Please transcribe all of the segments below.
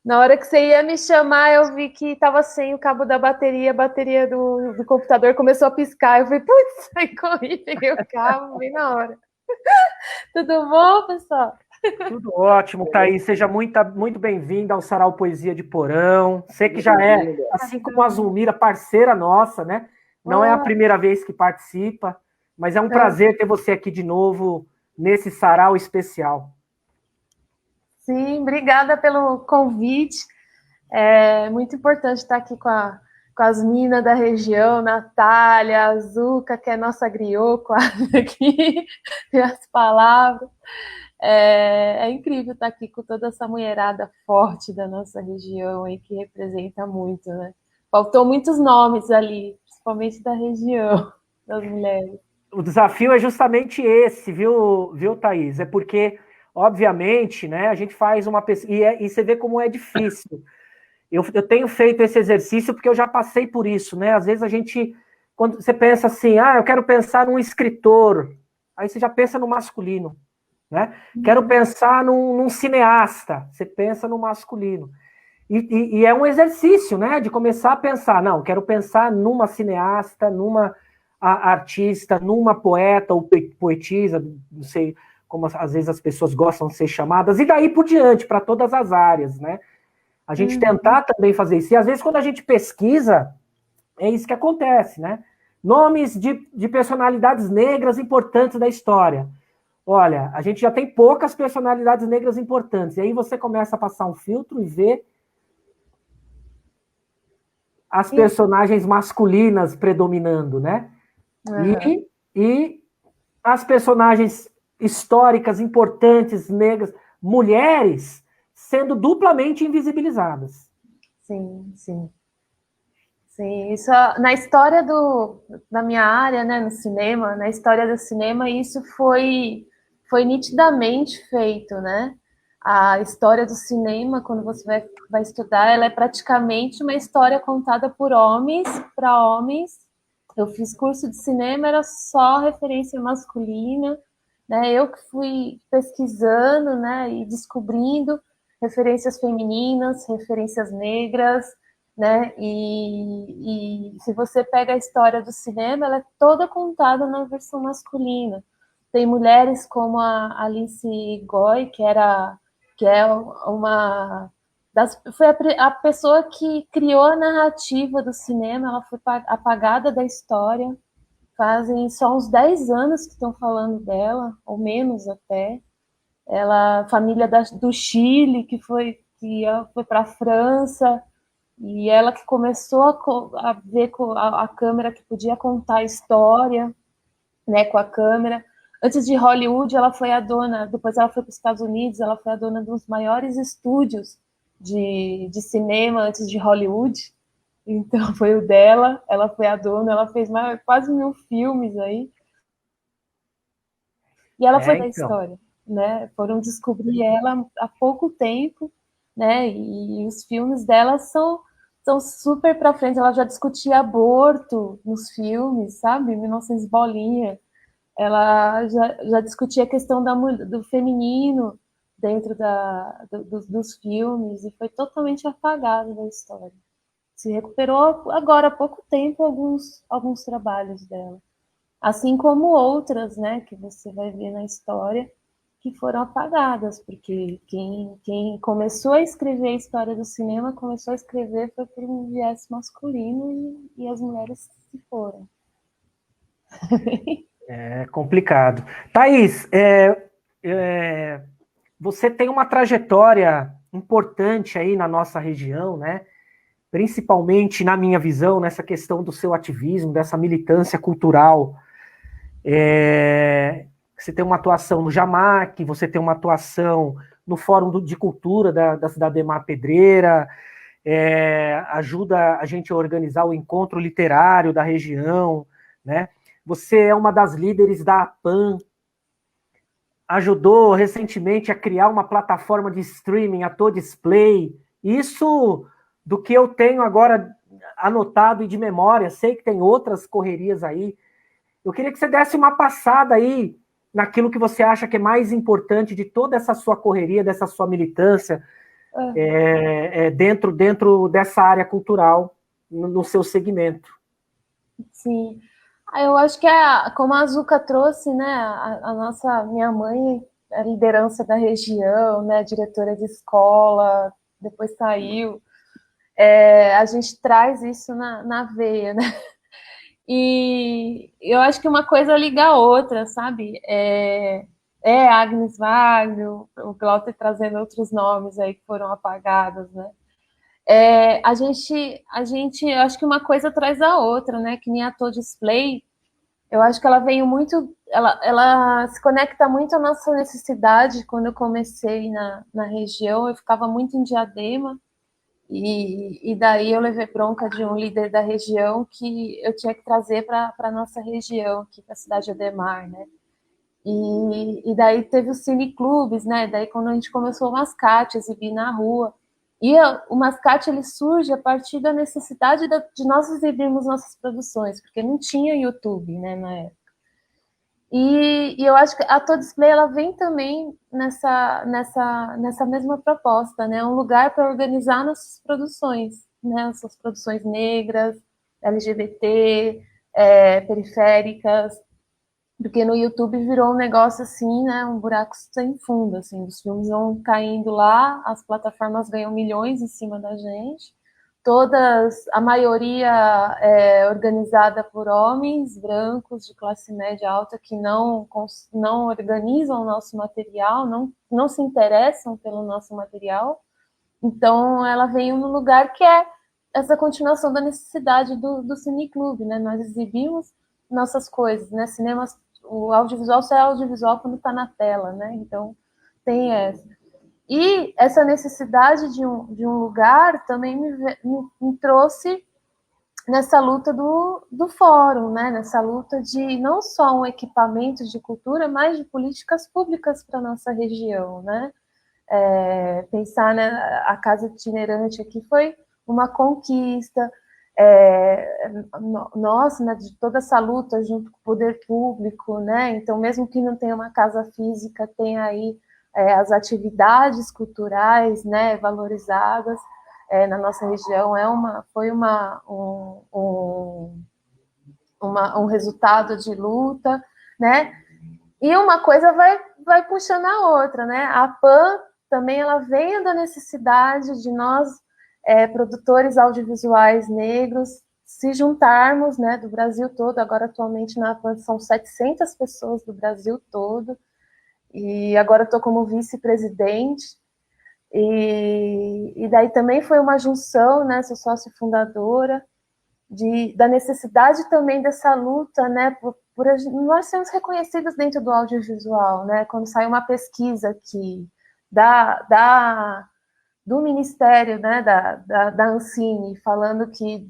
Na hora que você ia me chamar, eu vi que estava sem o cabo da bateria, a bateria do computador começou a piscar. Eu falei, putz, aí corri, peguei o cabo, bem na hora. Tudo bom, pessoal? Tudo ótimo, Thaís. Seja muito bem-vinda ao Sarau Poesia de Porão. Você que já é, assim como a Zulmira, parceira nossa, né? Não é a Ah, primeira vez que participa, mas é um é, prazer ter você aqui de novo nesse sarau especial. sim, obrigada pelo convite. É muito importante estar aqui com as minas da região, Natália, a Zuca, que é nossa griot, quase aqui, e as palavras. É incrível estar aqui com toda essa mulherada forte da nossa região e que representa muito, né? Faltou muitos nomes ali, principalmente da região, das mulheres. O desafio é justamente esse, viu, Thaís? É porque, obviamente, né, a gente faz uma pesquisa, e você vê como é difícil. Eu tenho feito esse exercício porque eu já passei por isso, né? Às vezes a gente, quando você pensa assim, eu quero pensar num escritor, aí você já pensa no masculino, né? Quero pensar num cineasta, você pensa no masculino. E é um exercício, né? De começar a pensar, não, quero pensar numa cineasta, numa artista, numa poeta ou poetisa, não sei como às vezes as pessoas gostam de ser chamadas, e daí por diante, para todas as áreas, né? A gente Uhum. tentar também fazer isso. E às vezes, quando a gente pesquisa, é isso que acontece, né? Nomes de personalidades negras importantes da história. Olha, a gente já tem poucas personalidades negras importantes. E aí você começa a passar um filtro e ver as personagens masculinas predominando, né? Uhum. E as personagens históricas importantes, negras, mulheres, sendo duplamente invisibilizadas. Sim, sim. Sim, isso na história da minha área, né, no cinema, na história do cinema, isso foi nitidamente feito, né? A história do cinema, quando você vai estudar, ela é praticamente uma história contada por homens para homens. Eu fiz curso de cinema, era só referência masculina, né? Eu que fui pesquisando, né, e descobrindo referências femininas, referências negras, né? E se você pega a história do cinema, ela é toda contada na versão masculina. Tem mulheres como a Alice Goy, que é uma foi a pessoa que criou a narrativa do cinema, ela foi apagada da história. Fazem só uns 10 anos que estão falando dela, ou menos até. Ela, família do Chile, que foi para a França, e ela que começou a ver com a câmera que podia contar a história, né, com a câmera. Antes de Hollywood, ela foi a dona, depois ela foi para os Estados Unidos, ela foi a dona dos maiores estúdios de cinema antes de Hollywood. Então foi o dela, ela foi a dona, ela fez quase 1.000 filmes aí. E ela foi da Então. história, né? Foram descobrir ela há pouco tempo, né? E os filmes dela são super para frente. Ela já discutia aborto nos filmes, sabe? 1900 bolinha. Ela já discutia a questão do feminino dentro dos filmes e foi totalmente apagada da história. Se recuperou agora há pouco tempo alguns trabalhos dela, assim como outras, né, que você vai ver na história que foram apagadas, porque quem começou a escrever a história do cinema começou a escrever foi por um viés masculino e as mulheres se foram. É complicado. Thaís, é, você tem uma trajetória importante aí na nossa região, né? Principalmente na minha visão, nessa questão do seu ativismo, dessa militância cultural. Você tem uma atuação no Jamac, você tem uma atuação no Fórum de Cultura da cidade de Mar Pedreira, ajuda a gente a organizar o encontro literário da região, né? Você é uma das líderes da APAN, ajudou recentemente a criar uma plataforma de streaming, a Display. Isso do que eu tenho agora anotado e de memória, sei que tem outras correrias aí. Eu queria que você desse uma passada aí naquilo que você acha que é mais importante de toda essa sua correria, dessa sua militância. dentro dessa área cultural, no seu segmento. Sim. Eu acho que, como a Azuca trouxe, né, minha mãe, a liderança da região, né, diretora de escola, depois saiu, a gente traz isso na veia, né? E eu acho que uma coisa liga a outra, sabe? Agnes Wagner, o Glauter trazendo outros nomes aí que foram apagados, né? Eu acho que uma coisa traz a outra, né? Que nem a Tô Display, eu acho que ela veio muito, ela se conecta muito à nossa necessidade. Quando eu comecei na região, eu ficava muito em Diadema, e daí eu levei bronca de um líder da região que eu tinha que trazer para a nossa região, aqui para a cidade de Ademar, né? E daí teve os cineclubes, né? Daí quando a gente começou o Mascate, exibir na rua. E o Mascate, ele surge a partir da necessidade de nós exibirmos nossas produções, porque não tinha YouTube, né, na época. E eu acho que a Tô Display, ela vem também nessa mesma proposta, né? Um lugar para organizar nossas produções, né? Nossas produções negras, LGBT, periféricas, porque no YouTube virou um negócio assim, né? Um buraco sem fundo, assim. Os filmes vão caindo lá, as plataformas ganham milhões em cima da gente, a maioria organizada por homens brancos de classe média alta que não organizam o nosso material, não se interessam pelo nosso material. Então, ela veio no lugar que é essa continuação da necessidade do cineclube, né? Nós exibimos nossas coisas, né? Cinemas, o audiovisual só é audiovisual quando está na tela, né? Então, tem essa. E essa necessidade de um lugar também me trouxe nessa luta do fórum, né? Nessa luta de não só um equipamento de cultura, mas de políticas públicas para a nossa região, né? Pensar, né, a Casa Itinerante aqui foi uma conquista, nossa, né, de toda essa luta junto com o poder público, né? Então, mesmo que não tenha uma casa física, tem aí as atividades culturais, né, valorizadas na nossa região. Foi um resultado de luta, né? E uma coisa vai puxando a outra, né? A PAN também, ela veio da necessidade de nós, produtores audiovisuais negros, se juntarmos, né, do Brasil todo. Agora, atualmente, na PAN são 700 pessoas do Brasil todo, e agora estou como vice-presidente, e daí também foi uma junção, né, sou sócia fundadora, da necessidade também dessa luta, né, por nós sermos reconhecidos dentro do audiovisual, né? Quando sai uma pesquisa aqui do Ministério, né, da Ancine, falando que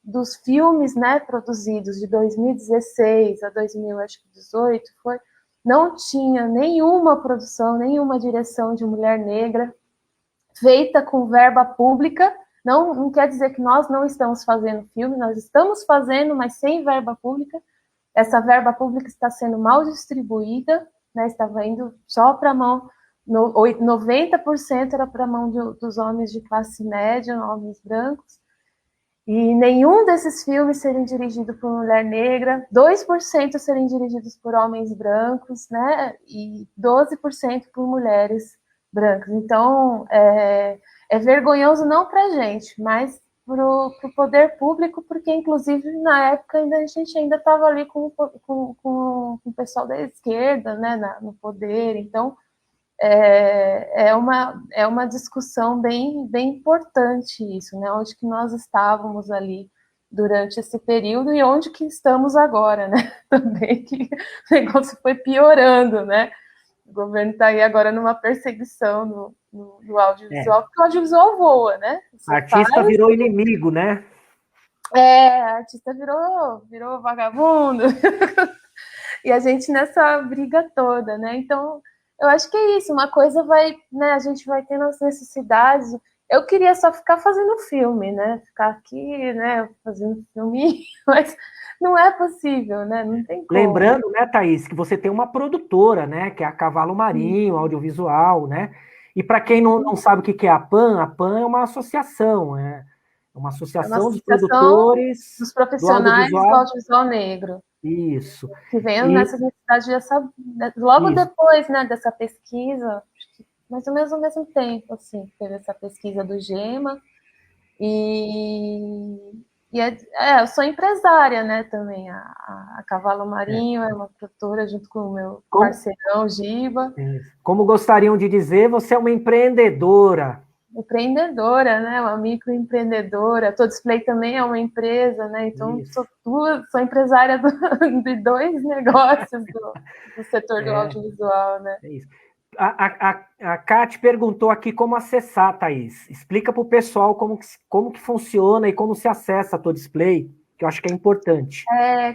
dos filmes, né, produzidos de 2016 a 2018, não tinha nenhuma produção, nenhuma direção de mulher negra feita com verba pública. Não quer dizer que nós não estamos fazendo filme, nós estamos fazendo, mas sem verba pública. Essa verba pública está sendo mal distribuída, né? Estava indo só para a mão, 90% era para a mão dos homens de classe média, homens brancos, e nenhum desses filmes serem dirigidos por mulher negra, 2% serem dirigidos por homens brancos, né? E 12% por mulheres brancas. Então, é vergonhoso não para a gente, mas para o poder público, porque, inclusive, na época, a gente ainda estava ali com o pessoal da esquerda, né, no poder. Então, é uma discussão bem importante isso, né? Onde que nós estávamos ali durante esse período e onde que estamos agora, né? Também que o negócio foi piorando, né? O governo está aí agora numa perseguição no audiovisual, porque o audiovisual voa, né? Artista virou inimigo, né? Artista virou vagabundo. E a gente nessa briga toda, né? Então, eu acho que é isso, uma coisa né, a gente vai tendo as necessidades. Eu queria só ficar fazendo filme, né? Ficar aqui, né, fazendo filme, mas não é possível, né? Não tem como. Lembrando, né, Thaís, que você tem uma produtora, né, que é a Cavalo Marinho, audiovisual, né? E para quem não sabe o que é a PAN é uma associação, é uma associação de produtores dos profissionais do audiovisual negro. Isso. Que veio nessa necessidade logo isso. Depois, né, dessa pesquisa, mais ou menos ao mesmo tempo, assim, teve essa pesquisa do GEMA. Eu sou empresária, né, também. A Cavalo Marinho é uma produtora junto com o meu parceirão, Giba. Como gostariam de dizer, você é uma empreendedora. Empreendedora, né, uma microempreendedora. Todo Display também é uma empresa, né, então sou empresária de 2 negócios do setor do audiovisual, né. É isso. A Kátia perguntou aqui como acessar, Thaís. Explica para o pessoal como que funciona e como se acessa a Todo Display, que eu acho que é importante.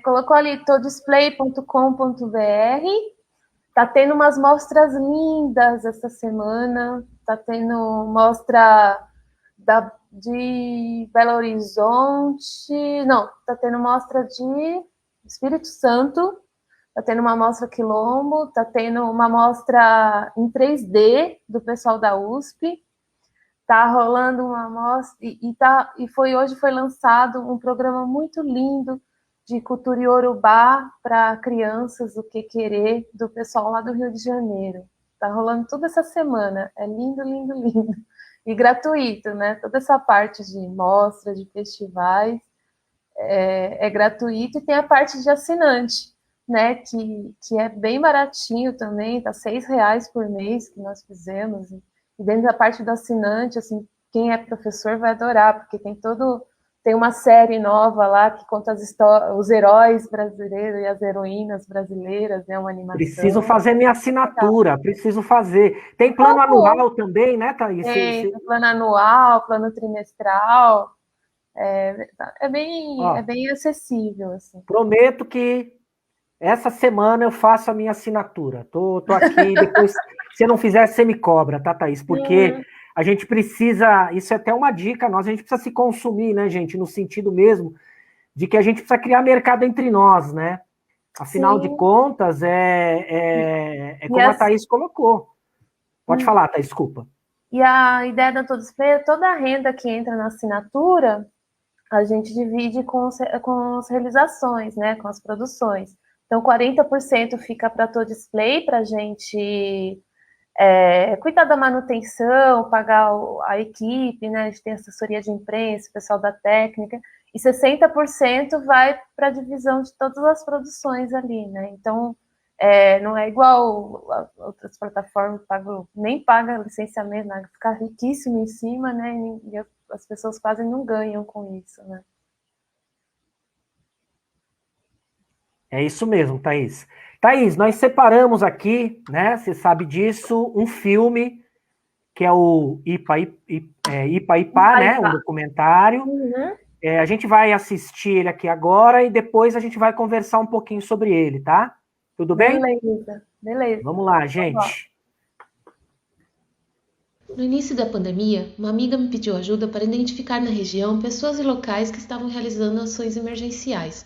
Colocou ali todisplay.com.br. Tá tendo umas mostras lindas essa semana. Tá tendo mostra de Belo Horizonte. Não, tá tendo mostra de Espírito Santo. Tá tendo uma mostra Quilombo, tá tendo uma mostra em 3D do pessoal da USP, tá rolando uma mostra, hoje foi lançado um programa muito lindo de cultura iorubá para crianças, o que querer, do pessoal lá do Rio de Janeiro. Tá rolando toda essa semana, é lindo, lindo, lindo. E gratuito, né? Toda essa parte de mostra, de festivais, é gratuito, e tem a parte de assinante, né, que é bem baratinho também, tá R$6 por mês que nós fizemos, e dentro da parte do assinante, assim, quem é professor vai adorar, porque tem uma série nova lá que conta os heróis brasileiros e as heroínas brasileiras, né, uma animação. Preciso fazer minha assinatura, preciso fazer. Tem plano anual também, né, Thaís? Tem plano anual, plano trimestral, é bem acessível, assim. Prometo que essa semana eu faço a minha assinatura. Tô aqui, depois, se eu não fizer, você me cobra, tá, Thaís? Porque a gente precisa, isso é até uma dica, a gente precisa se consumir, né, gente? No sentido mesmo de que a gente precisa criar mercado entre nós, né? Afinal de contas, como a Thaís colocou. Pode falar, Thaís, desculpa. E a ideia da Todo Display é toda a renda que entra na assinatura, a gente divide com as realizações, né, com as produções. Então, 40% fica para Todo Display, para a gente cuidar da manutenção, pagar a equipe, né? A gente tem assessoria de imprensa, pessoal da técnica, e 60% vai para a divisão de todas as produções ali, né? Então, não é igual a outras plataformas, nem paga licenciamento, né? Fica riquíssimo em cima, né? E as pessoas quase não ganham com isso, né? É isso mesmo, Thaís. Thaís, nós separamos aqui, né? Você sabe disso, um filme que é o Ipa, né? Um documentário. Uhum. A gente vai assistir ele aqui agora e depois a gente vai conversar um pouquinho sobre ele, tá? Tudo bem? Beleza. Vamos lá, gente. No início da pandemia, uma amiga me pediu ajuda para identificar na região pessoas e locais que estavam realizando ações emergenciais.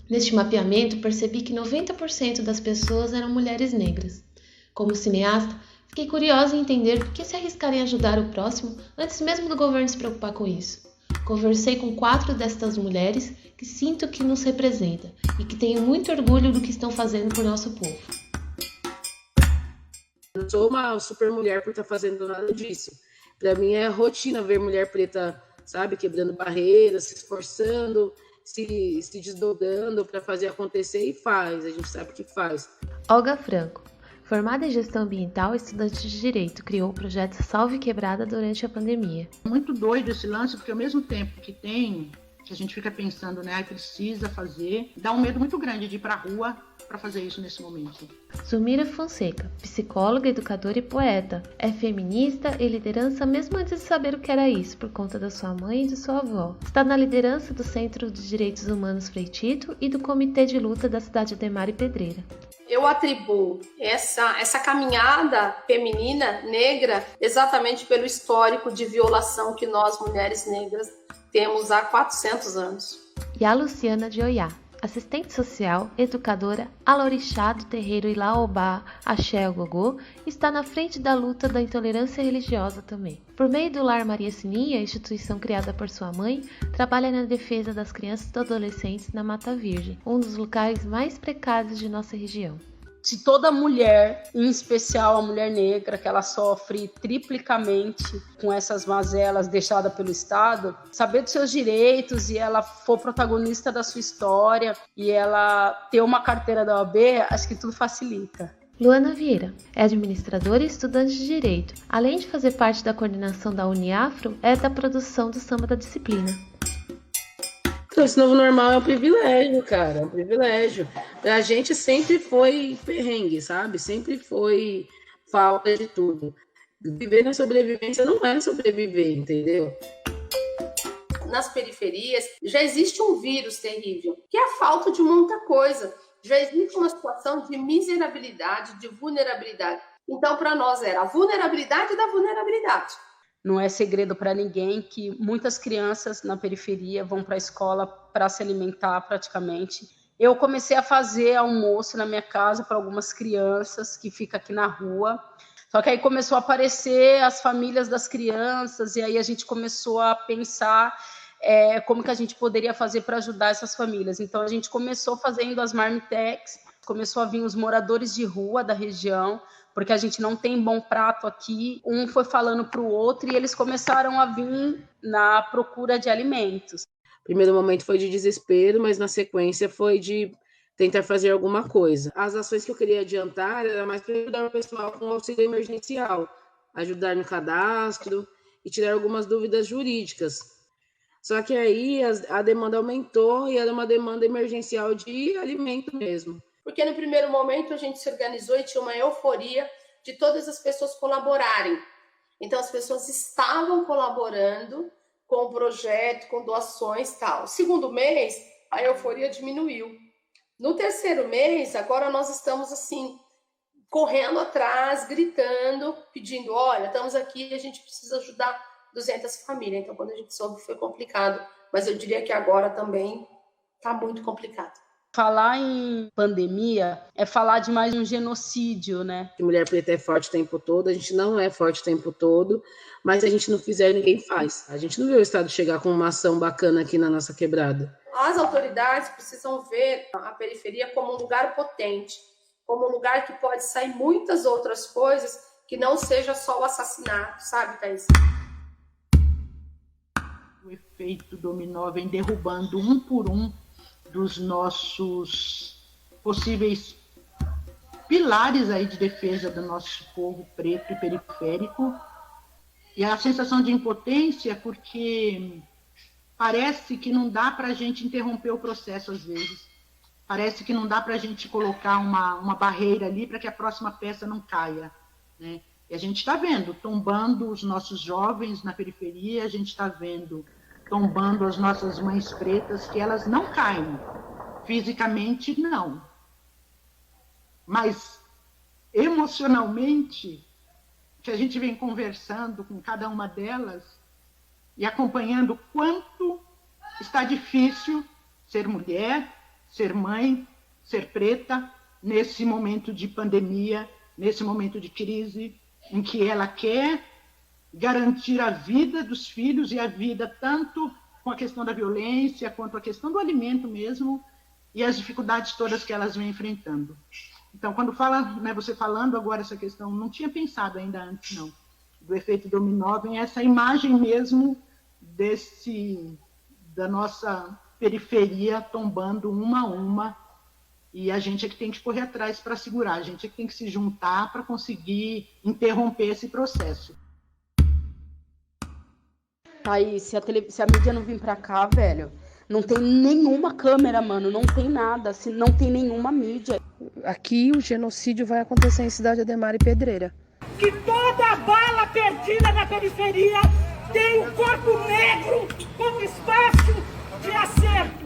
Neste mapeamento, percebi que 90% das pessoas eram mulheres negras. Como cineasta, fiquei curiosa em entender por que se arriscar em ajudar o próximo antes mesmo do governo se preocupar com isso. Conversei com 4 destas mulheres que sinto que nos representam e que tenho muito orgulho do que estão fazendo por nosso povo. Não sou uma super mulher por estar fazendo nada disso. Para mim é rotina ver mulher preta, sabe, quebrando barreiras, se esforçando, se desdobrando para fazer acontecer, e faz, a gente sabe que faz. Olga Franco, formada em gestão ambiental e estudante de direito, criou o projeto Salve Quebrada durante a pandemia. Muito doido esse lance, porque ao mesmo tempo que a gente fica pensando, né, precisa fazer, dá um medo muito grande de ir pra rua para fazer isso nesse momento. Zulmira Fonseca, psicóloga, educadora e poeta, é feminista e liderança mesmo antes de saber o que era isso, por conta da sua mãe e de sua avó. Está na liderança do Centro de Direitos Humanos Frei Tito e do Comitê de Luta da cidade de Ademar e Pedreira. Eu atribuo essa caminhada feminina negra exatamente pelo histórico de violação que nós, mulheres negras, temos há 400 anos. E a Luciana de Oiá, assistente social, educadora, alorixá do terreiro Ilaobá Axé Gogô, está na frente da luta da intolerância religiosa também. Por meio do Lar Maria Sininha, instituição criada por sua mãe, trabalha na defesa das crianças e adolescentes na Mata Virgem, um dos locais mais precários de nossa região. Se toda mulher, em especial a mulher negra, que ela sofre triplicamente com essas mazelas deixadas pelo Estado, saber dos seus direitos e ela for protagonista da sua história e ela ter uma carteira da OAB, acho que tudo facilita. Luana Vieira é administradora e estudante de Direito. Além de fazer parte da coordenação da Uniafro, é da produção do Samba da Disciplina. Esse novo normal é um privilégio, cara, é um privilégio. A gente sempre foi perrengue, sabe? Sempre foi falta de tudo. Viver na sobrevivência não é sobreviver, entendeu? Nas periferias já existe um vírus terrível, que é a falta de muita coisa. Já existe uma situação de miserabilidade, de vulnerabilidade. Então, para nós era a vulnerabilidade da vulnerabilidade. Não é segredo para ninguém que muitas crianças na periferia vão para a escola para se alimentar praticamente. Eu comecei a fazer almoço na minha casa para algumas crianças que ficam aqui na rua. Só que aí começou a aparecer as famílias das crianças e aí a gente começou a pensar como que a gente poderia fazer para ajudar essas famílias. Então a gente começou fazendo as marmitex, começou a vir os moradores de rua da região, porque a gente não tem bom prato aqui. Um foi falando para o outro e eles começaram a vir na procura de alimentos. O primeiro momento foi de desespero, mas na sequência foi de tentar fazer alguma coisa. As ações que eu queria adiantar era mais para ajudar o pessoal com o auxílio emergencial, ajudar no cadastro e tirar algumas dúvidas jurídicas. Só que aí a demanda aumentou e era uma demanda emergencial de alimento mesmo. Porque no primeiro momento a gente se organizou e tinha uma euforia de todas as pessoas colaborarem. Então as pessoas estavam colaborando com o projeto, com doações e tal. No segundo mês, a euforia diminuiu. No terceiro mês, agora nós estamos assim, correndo atrás, gritando, pedindo, olha, estamos aqui e a gente precisa ajudar 200 famílias. Então quando a gente soube foi complicado, mas eu diria que agora também está muito complicado. Falar em pandemia é falar de mais um genocídio, né? Que mulher preta é forte o tempo todo, a gente não é forte o tempo todo, mas se a gente não fizer, ninguém faz. A gente não vê o Estado chegar com uma ação bacana aqui na nossa quebrada. As autoridades precisam ver a periferia como um lugar potente, como um lugar que pode sair muitas outras coisas que não seja só o assassinato, sabe, Thaís? O efeito dominó vem derrubando um por um dos nossos possíveis pilares aí de defesa do nosso povo preto e periférico. E a sensação de impotência, porque parece que não dá para a gente interromper o processo às vezes. Parece que não dá para a gente colocar uma barreira ali para que a próxima peça não caia, né? E a gente está vendo, tombando os nossos jovens na periferia, a gente está vendo tombando as nossas mães pretas, que elas não caem. Fisicamente, não. Mas, emocionalmente, que a gente vem conversando com cada uma delas e acompanhando o quanto está difícil ser mulher, ser mãe, ser preta, nesse momento de pandemia, nesse momento de crise, em que ela quer garantir a vida dos filhos e a vida tanto com a questão da violência quanto a questão do alimento mesmo e as dificuldades todas que elas vêm enfrentando. Então, quando fala, né, você falando agora essa questão, não tinha pensado ainda antes, não, do efeito dominó, vem essa imagem mesmo da nossa periferia tombando uma a uma, e a gente é que tem que correr atrás para segurar, a gente é que tem que se juntar para conseguir interromper esse processo. Aí, se a mídia não vir pra cá, velho, não tem nenhuma câmera, mano, não tem nada, não tem nenhuma mídia. Aqui o genocídio vai acontecer em Cidade Ademar e Pedreira. Que toda bala perdida na periferia tem um corpo negro como espaço de acerto.